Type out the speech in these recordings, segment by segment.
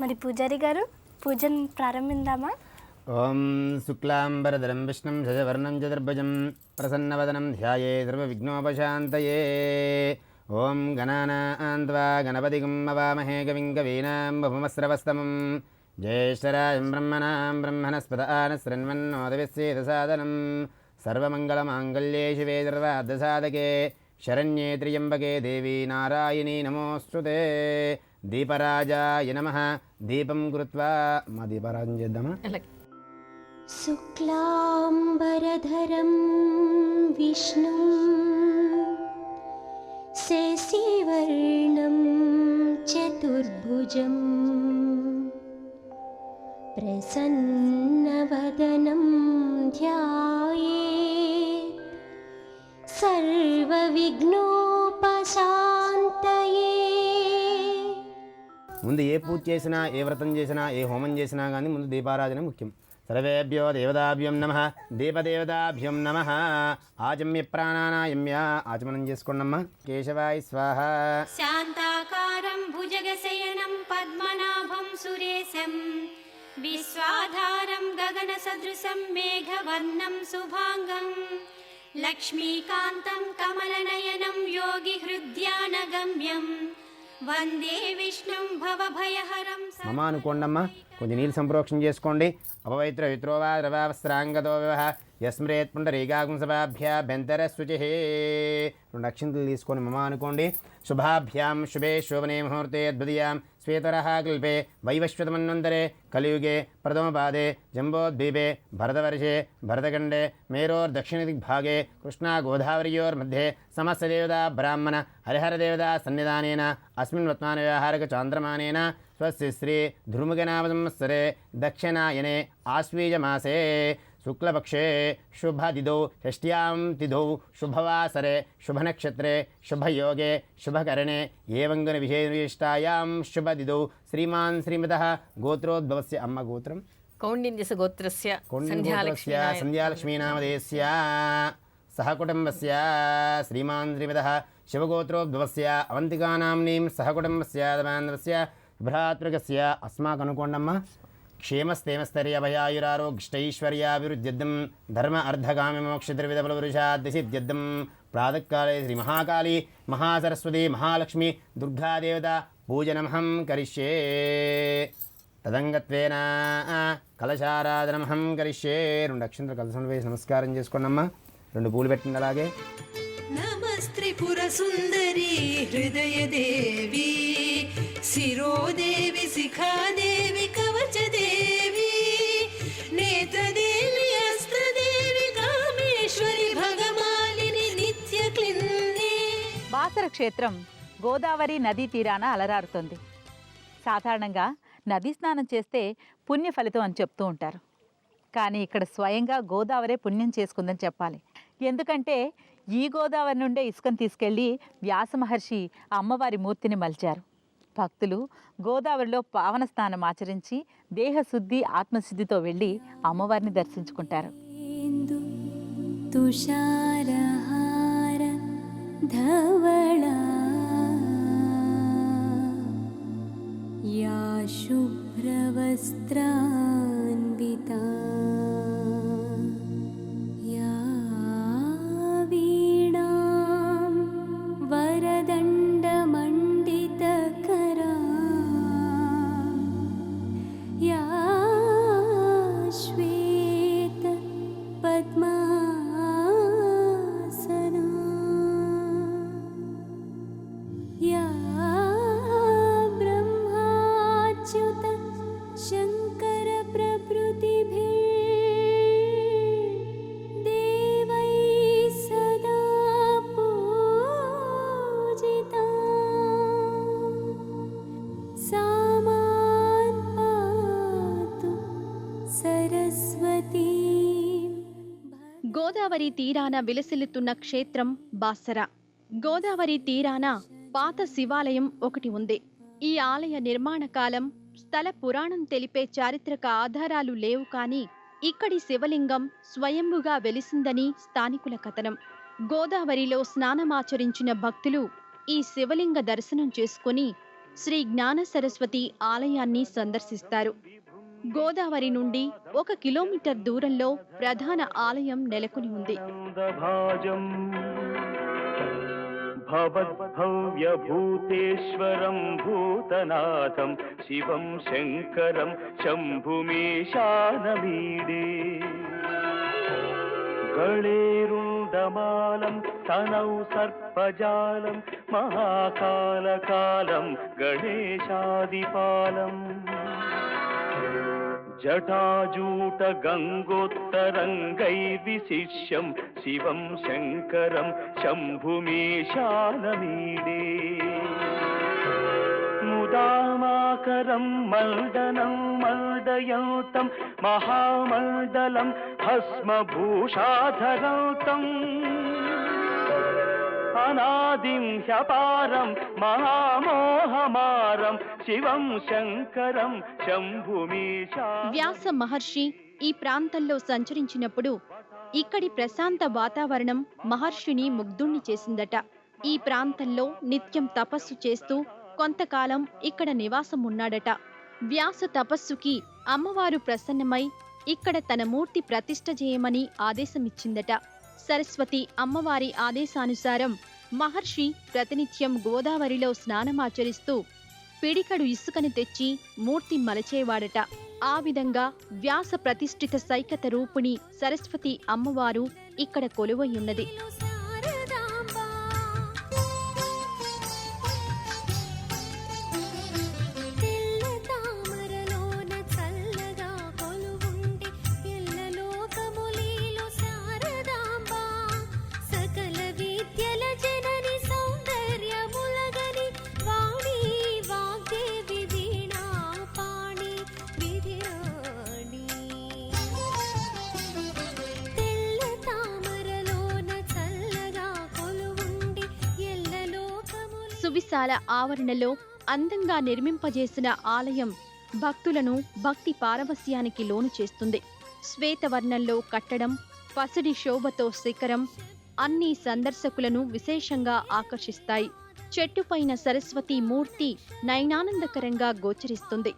మరి పూజారి గారు పూజను ప్రారంభిద్దామా? ఓం శుక్లాంబరధరం విష్ణుం శశవర్ణం చతుర్భుజం ప్రసన్నవదనం ధ్యాయే సర్వవిఘ్నోపశాంతయే. ఓం గణానాం త్వా గణపతిం అవామహే కవిం కవీనాం ఉపమస్రవస్తమం జ్యేష్ఠరాజం బ్రహ్మణాం బ్రహ్మణస్పత ఆనశృణ్వన్నోదవిశ్చేదసాదనం సర్వమంగళమాంగళ్యే శివే సర్వార్థసాధకే శరణ్యే త్ర్యంబకే దేవీ నారాయణీ నమోస్తుతే. దీపరాజాయ నమః. దీపం కృత్వా మా దీపారాజన చేద్దామా? శుక్లాంబరధరం విష్ణుం శశివర్ణం చతుర్భుజం ప్రసన్నవదనం ధ్యాయేత్ సర్వవిఘ్నోపశాంతయే. ముందు ఏ పూజ చేసినా, ఏ వ్రతం చేసినా, ఏ హోమం చేసినా కానీ ముందు దీపారాధన ముఖ్యం. సర్వేభ్యో దేవతాభ్యం నమః. దీపదేవతాభ్యం నమః. ఆచమ్య ప్రాణానాయమ్య. ఆచమనం చేసుకోండమ్మా. కేశవాయ స్వాహ. శాంతాకారం భుజగశయనం పద్మనాభం సురేశం విశ్వాధారం గగన సదృశం మేఘవర్ణం శుభాంగం లక్ష్మీకాంతం కమలనయనం యోగి హృద్యానగమ్యం వందే విష్ణుం భవభయహరం. మమ అనుకోండమ్మా. కొంచెం నీళ్ళు సంప్రోక్షణ చేసుకోండి. అపవిత్ర విత్రోవా ద్రవావస్త్రాంగతో వివహ యస్మృత్ పుండరీకాకుం సభాభ్యాభ్యంతర శుచి. 2 అక్షింతలు తీసుకొని మమ అనుకోండి. శుభాభ్యాం శుభే శోభనే ముహూర్తే ద్వితీయాం శ్వేతరః కల్పే వైవశ్వతమన్వంతరే కలియుగే ప్రథమపాదే జంబోద్వీపే భరతవర్షే భరతఖండే మేరోర్దక్షిణదిగ్భాగే కృష్ణా గోదావర్యోర్मध्ये సమస్తదేవతా బ్రాహ్మణ హరిహరదేవతా సన్నిధానేన అస్మిన్ వర్తమాన వ్యవహారక చాంద్రమానేన స్వస్య శ్రీ ధృముగనామ సంవత్సరే దక్షిణాయనే ఆశ్వీజమాసే శుక్లపక్షే శుభదిదౌ షష్ట్యాం తిథౌ శుభవాసరే శుభనక్షత్రే శుభయోగే శుభకరణే ఏవంగన విశేషాయాం శుభదిదౌ శ్రీమాన్ శ్రీమతః గోత్రోద్భవస్య. అమ్మ గోత్రం కౌండిన్యస్య గోత్రస్య సంధ్యాలక్ష్మీనామధేయస్య సహకుటుంబస్య శ్రీమాన్ శ్రీమతః శివగోత్రోద్భవస్య అవంతికానామ్నీం సహకుటుంబస్య దమాంధ్రస్య భ్రాతృకస్య. అస్మాకనుకోండమ్మ. క్షేమస్థేమస్థైర్యభయాయురారోగ్ష్టైశ్వర్యాభివృద్ధ్యర్థం ధర్మ అర్ధగామి మోక్షత్రివిధబలపురుషాద్దిసిద్ధ్యర్థం ప్రాతకాలే శ్రీ మహాకాళీ మహాసరస్వతి మహాలక్ష్మి దుర్గాదేవత పూజనమహం కరిష్యే. తదంగత్వేన కలశారాధనమహం కరిష్యే. 2 అక్షంతలు కలశం వేసి నమస్కారం చేసుకోండమ్మా. 2 పూలు పెట్టండి. అలాగే నమస్త్రిపుర సుందరి హృదయ దేవి శిరోదేవి శిఖాదేవి కవచదేవి నేత్రదేవి అస్త్రదేవి కామేశ్వరి భగమాలిని నిత్య క్లిన్ని. బాసర క్షేత్రం గోదావరి నదీ తీరాన అలరారుతుంది. సాధారణంగా నదీ స్నానం చేస్తే పుణ్య ఫలితం అని చెప్తూ ఉంటారు. కానీ ఇక్కడ స్వయంగా గోదావరే పుణ్యం చేసుకుందని చెప్పాలి. ఎందుకంటే ఈ గోదావరి నుండే ఇసుకను తీసుకెళ్ళి వ్యాస మహర్షి అమ్మవారి మూర్తిని మలిచారు. భక్తులు గోదావరిలో పావన స్నానం ఆచరించి దేహశుద్ధి ఆత్మశుద్ధితో వెళ్ళి అమ్మవారిని దర్శించుకుంటారు. తుషారహార ధవళా యా శుభ్రవస్త్రాన్వితా యా వీణాం వరదండమండితకరా యా శ్వేత పద్మాసనా యా బ్రహ్మాచ్యుత శంకర ప్రభృతిభిర్దేవై సదా పూజితా సామాన్ పాతు సరస్వతీ. గోదావరి తీరాన విలసిల్లుతున్న క్షేత్రం బాసర. గోదావరి తీరాన పాత శివాలయం ఒకటి ఉంది. ఈ ఆలయ నిర్మాణ కాలం, స్థల పురాణం తెలిపే చారిత్రక ఆధారాలు లేవు. కానీ ఇక్కడి శివలింగం స్వయంభుగా వెలిసిందని స్థానికుల కథనం. గోదావరిలో స్నానమాచరించిన భక్తులు ఈ శివలింగ దర్శనం చేసుకుని శ్రీ జ్ఞాన సరస్వతి ఆలయాన్ని సందర్శిస్తారు. గోదావరి నుండి 1 కిలోమీటర్ దూరంలో ప్రధాన ఆలయం నెలకొని ఉంది. భవద్భవ్యభూతేశ్వరం భూతనాథం శివం శంకరం శంభుమీశానమీడే గళేరుండమాలం తనౌ సర్పజాలం మహాకాలకాలం గణేశాదిపాలం జటాజూట గంగోత్తరంగై విశిష్యం శివం శంకరం శంభుమీశానమీడే ముదామాకరం మల్దనం మల్దయంతం మహామండలం భస్మభూషాధరంతం అనాదిం హ్యపారం మహామోహమారం శివం శంకరం శంభుమీశా. వ్యాస మహర్షి ఈ ప్రాంతంలో సంచరించినప్పుడు ఇక్కడి ప్రశాంత వాతావరణం మహర్షిని ముగ్ధుణ్ణి చేసిందట. ఈ ప్రాంతంలో నిత్యం తపస్సు చేస్తూ కొంతకాలం ఇక్కడ నివాసం ఉన్నాడట. వ్యాస తపస్సుకి అమ్మవారు ప్రసన్నమై ఇక్కడ తన మూర్తి ప్రతిష్ఠ చేయమని ఆదేశమిచ్చిందట. సరస్వతి అమ్మవారి ఆదేశానుసారం మహర్షి ప్రతినిత్యం గోదావరిలో స్నానమాచరిస్తూ పిడికడు ఇసుకని తెచ్చి మూర్తి మలచేవాడట. ఆ విధంగా వ్యాస ప్రతిష్ఠిత సైకత రూపిణి సరస్వతి అమ్మవారు ఇక్కడ కొలువయ్యున్నది. సువిశాల ఆవరణలో అందంగా నిర్మింపజేసిన ఆలయం భక్తులను భక్తి పారవస్యానికి లోను చేస్తుంది. శ్వేతవర్ణంలో కట్టడం, పసిడి శోభతో శిఖరం అన్ని సందర్శకులను విశేషంగా ఆకర్షిస్తాయి. చెట్టుపైన సరస్వతి మూర్తి నయనానందకరంగా గోచరిస్తుంది.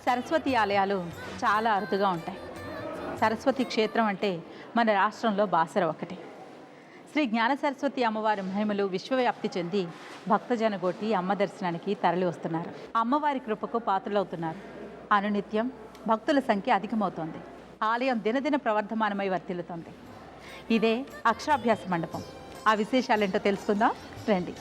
సరస్వతి ఆలయాలు చాలా అరుదుగా ఉంటాయి. సరస్వతి క్షేత్రం అంటే మన రాష్ట్రంలో బాసర ఒకటి. శ్రీ జ్ఞాన సరస్వతి అమ్మవారి మహిమలు విశ్వవ్యాప్తి చెంది భక్తజనగోటి అమ్మ దర్శనానికి తరలి వస్తున్నారు. అమ్మవారి కృపకు పాత్రలవుతున్నారు. అనునిత్యం భక్తుల సంఖ్య అధికమవుతోంది. ఆలయం దినదిన ప్రవర్ధమానమై వర్తిల్లుతోంది. ఇదే అక్షరాభ్యాస మండపం. ఆ విశేషాలేంటో తెలుసుకుందాం రండి.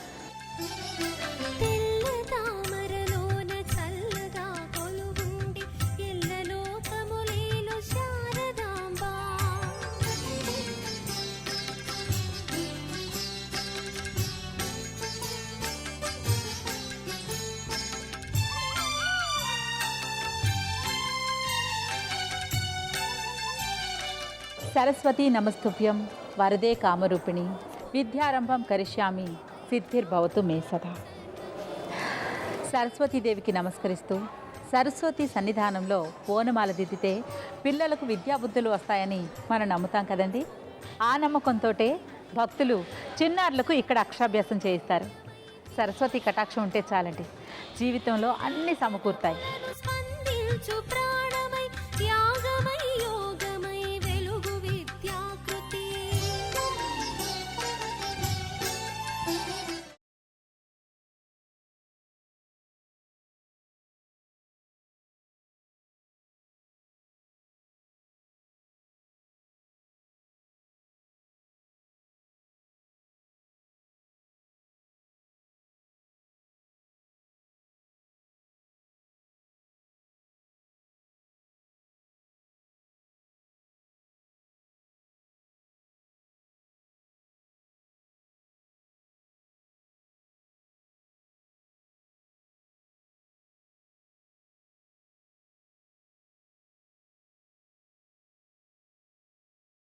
సరస్వతి నమస్తుభ్యం వరదే కామరూపిణి విద్యారంభం కరిష్యామి సిద్ధిర్భవతు మే సదా. సరస్వతీదేవికి నమస్కరిస్తూ సరస్వతి సన్నిధానంలో ఓనమాల దిద్దితే పిల్లలకు విద్యాబుద్ధులు వస్తాయని మనం నమ్ముతాం కదండి. ఆ నమ్మకంతోటే భక్తులు చిన్నారులకు ఇక్కడ అక్షరాభ్యాసం చేయిస్తారు. సరస్వతి కటాక్షం ఉంటే చాలండి, జీవితంలో అన్నీ సమకూరుతాయి.